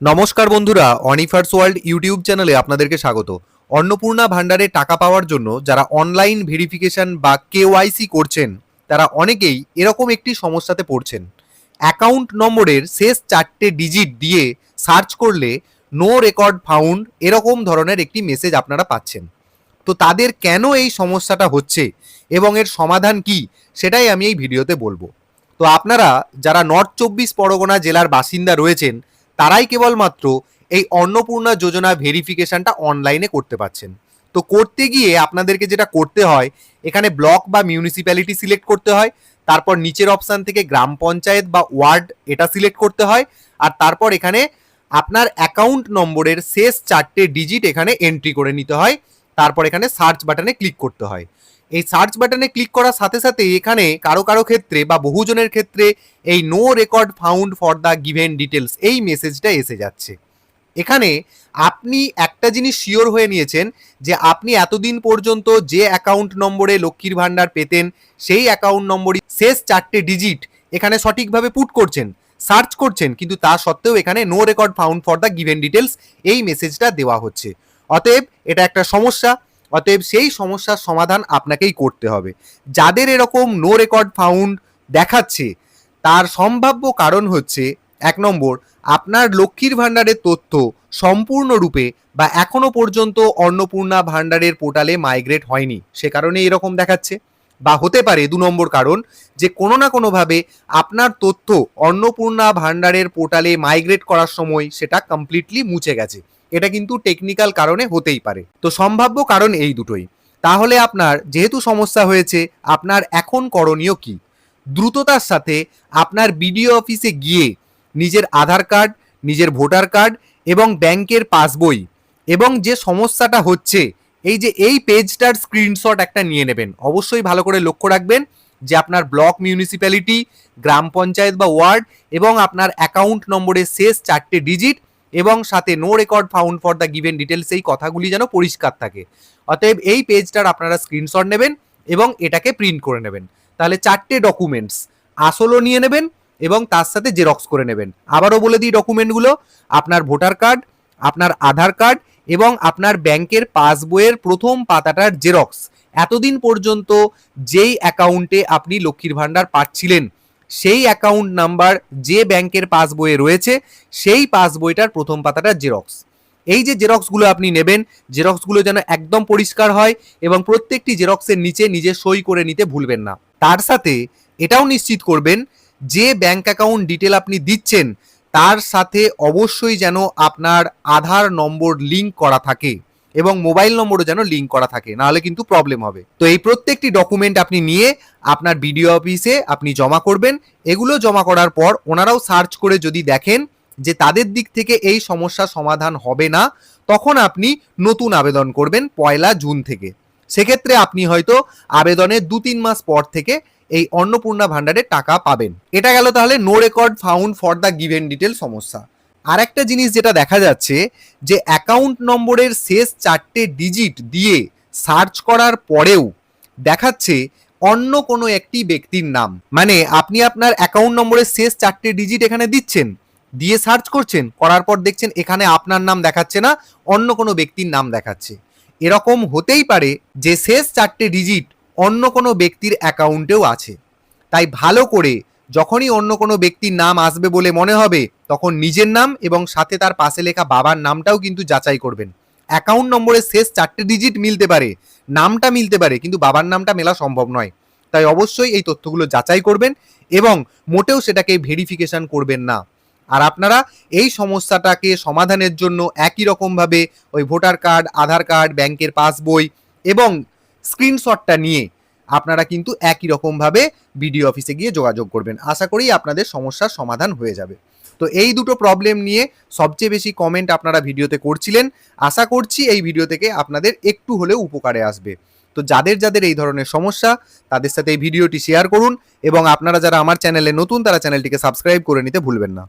নমস্কার বন্ধুরা, অনিফার্স world YouTube চ্যানেলে আপনাদেরকে স্বাগত। অন্নপূর্ণা ভান্ডারে টাকা পাওয়ার জন্য যারা অনলাইন ভেরিফিকেশন বা কেওয়াইসি করছেন, তারা অনেকেই এরকম একটি সমস্যাতে পড়ছেন। অ্যাকাউন্ট নম্বরের শেষ 4টে ডিজিট দিয়ে সার্চ করলে নো রেকর্ড ফাউন্ড এরকম ধরনের একটি মেসেজ আপনারা পাচ্ছেন। তো তাদের কেন এই সমস্যাটা হচ্ছে এবং এর সমাধান কি, সেটাই আমি এই ভিডিওতে বলবো। তো আপনারা যারা নর্থ 24 পরগনা জেলার বাসিন্দা রয়েছেন, তারাই কেবলমাত্র এই অন্নপূর্ণা যোজনা ভেরিফিকেশনটা অনলাইনে করতে পারছেন। তো করতে গিয়ে আপনাদেরকে যেটা করতে হয়, এখানে ব্লক বা মিউনিসিপ্যালিটি সিলেক্ট করতে হয়, তারপর নিচের অপশান থেকে গ্রাম পঞ্চায়েত বা ওয়ার্ড এটা সিলেক্ট করতে হয়, আর তারপর এখানে আপনার অ্যাকাউন্ট নম্বরের শেষ 4টে ডিজিট এখানে এন্ট্রি করে নিতে হয়। তারপর এখানে সার্চ বাটনে ক্লিক করতে হয়। এই সার্চ বাটনে ক্লিক করার সাথে সাথে এখানে কারো কারো ক্ষেত্রে বা বহুজনের ক্ষেত্রে এই no record found for the given details এই মেসেজটা এসে যাচ্ছে। এখানে আপনি একটা জিনিস শিওর হয়ে নিয়েছেন যে আপনি এতদিন পর্যন্ত যে অ্যাকাউন্ট নম্বরে লক্ষ্মীর ভান্ডার পেতেন, সেই অ্যাকাউন্ট নম্বরই শেষ 4টে ডিজিট এখানে সঠিকভাবে পুট করছেন, সার্চ করছেন, কিন্তু তা সত্ত্বেও এখানে no record found for the given details এই মেসেজটা দেওয়া হচ্ছে। অতএব এটা একটা সমস্যা। অতএব সেই সমস্যার সমাধান আপনাকেই করতে হবে। যাদের এরকম নো রেকর্ড ফাউন্ড দেখাচ্ছে, তার সম্ভাব্য কারণ হচ্ছে 1 নম্বর, আপনার লক্ষ্মীর ভান্ডারের তথ্য সম্পূর্ণরূপে বা এখনো পর্যন্ত অন্নপূর্ণা ভান্ডারের পোর্টালে মাইগ্রেট হয়নি, সে কারণে এরকম দেখাচ্ছে। বা হতে পারে 2 নম্বর কারণ, যে কোনো না কোনোভাবে আপনার তথ্য অন্নপূর্ণা ভান্ডারের পোর্টালে মাইগ্রেট করার সময় সেটা কমপ্লিটলি মুছে গেছে। এটা কিন্তু টেকনিক্যাল কারণে হতেই পারে। তো সম্ভাব্য কারণ এই দুটোই। তাহলে আপনার যেহেতু সমস্যা হয়েছে, আপনার এখন করণীয় কি? দ্রুততার সাথে আপনার বিডিও অফিসে গিয়ে নিজের আধার কার্ড, নিজের ভোটার কার্ড এবং ব্যাংকের পাসবই এবং যে সমস্যাটা হচ্ছে এই যে এই পেজটার স্ক্রিনশট একটা নিয়ে নেবেন। অবশ্যই ভালো করে লক্ষ্য রাখবেন যে আপনার ব্লক, মিউনিসিপ্যালিটি, গ্রাম পঞ্চায়েত বা ওয়ার্ড এবং আপনার অ্যাকাউন্ট নম্বরের শেষ 4টে ডিজিট এবং সাথে no record found for the given details এই কথাগুলি যেন পরিষ্কার থাকে। অতএব এই পেজটার আপনারা স্ক্রিনশট নেবেন এবং এটাকে প্রিন্ট করে নেবেন। তাহলে 4টে ডকুমেন্টস আসলও নিয়ে নেবেন এবং তার সাথে জেরক্স করে নেবেন। আবারও বলে দিই ডকুমেন্টগুলো: আপনার ভোটার কার্ড, আপনার আধার কার্ড এবং আপনার ব্যাংকের পাসবইয়ের প্রথম পাতাটার জেরক্স। এতদিন পর্যন্ত যেই অ্যাকাউন্টে আপনি লক্ষ্মীর ভান্ডার পাচ্ছিলেন, সেই অ্যাকাউন্ট নাম্বার যে ব্যাংকের পাসবইয়ে রয়েছে, সেই পাসবইটার প্রথম পাতাটার জেরক্স। এই যে জেরক্সগুলো আপনি নেবেন, জেরক্সগুলো যেন একদম পরিষ্কার হয় এবং প্রত্যেকটি জেরক্সের নিচে নিজে সই করে নিতে ভুলবেন না। তার সাথে এটাও নিশ্চিত করবেন যে ব্যাংক অ্যাকাউন্ট ডিটেল আপনি দিচ্ছেন, তার সাথে অবশ্যই যেন আপনার আধার নম্বর লিঙ্ক করা থাকে এবং মোবাইল নম্বরও যেন লিঙ্ক করা থাকে, নাহলে কিন্তু প্রবলেম হবে। তো এই প্রত্যেকটি ডকুমেন্ট আপনি নিয়ে আপনার বিডিও অফিসে আপনি জমা করবেন। এগুলো জমা করার পর ওনারাও সার্চ করে যদি দেখেন যে তাদের দিক থেকে এই সমস্যার সমাধান হবে না, তখন আপনি নতুন আবেদন করবেন 1 জুন থেকে। সেক্ষেত্রে আপনি হয়তো আবেদনের 2-3 মাস পর থেকে এই অন্নপূর্ণা ভান্ডারে টাকা পাবেন। এটা গেল তাহলে no record found for the given detail সমস্যা। আর একটা জিনিস যেটা দেখা যাচ্ছে, যে অ্যাকাউন্ট নম্বরের শেষ 4টে ডিজিট দিয়ে সার্চ করার পরেও দেখাচ্ছে অন্য কোনো একটি ব্যক্তির নাম। মানে আপনি আপনার অ্যাকাউন্ট নম্বরের শেষ 4টে ডিজিট এখানে দিচ্ছেন, দিয়ে সার্চ করছেন, করার পর দেখছেন এখানে আপনার নাম দেখাচ্ছে না, অন্য কোনো ব্যক্তির নাম দেখাচ্ছে। এরকম হতেই পারে যে শেষ 4টে ডিজিট অন্য কোনো ব্যক্তির অ্যাকাউন্টেও আছে। তাই ভালো করে যখনই অন্য কোনো ব্যক্তির নাম আসবে বলে মনে হবে, তখন নিজের নাম এবং সাথে তার পাশে লেখা বাবার নামটাও কিন্তু যাচাই করবেন। অ্যাকাউন্ট নম্বরের শেষ 4টে ডিজিট মিলতে পারে, নামটা মিলতে পারে, কিন্তু বাবার নামটা মেলা সম্ভব নয়। তাই অবশ্যই এই তথ্যগুলো যাচাই করবেন এবং মোটেও সেটাকে ভেরিফিকেশন করবেন না। আর আপনারা এই সমস্যাটাকে সমাধানের জন্য একই রকমভাবে ওই ভোটার কার্ড, আধার কার্ড, ব্যাংকের পাসবই এবং স্ক্রিনশটটা নিয়ে আপনারা কিন্তু একই রকমভাবে বিডিও অফিসে গিয়ে যোগাযোগ করবেন। আশা করি আপনাদের সমস্যার সমাধান হয়ে যাবে। তো এই দুটো প্রবলেম নিয়ে সবচেয়ে বেশি কমেন্ট আপনারা ভিডিওতে করছিলেন। আশা করছি এই ভিডিও থেকে আপনাদের একটু হলেও উপকারে আসবে। তো যাদের যাদের এই ধরনের সমস্যা, তাদের সাথে এই ভিডিওটি শেয়ার করুন এবং আপনারা যারা আমার চ্যানেলে নতুন, তারা চ্যানেলটিকে সাবস্ক্রাইব করে নিতে ভুলবেন না।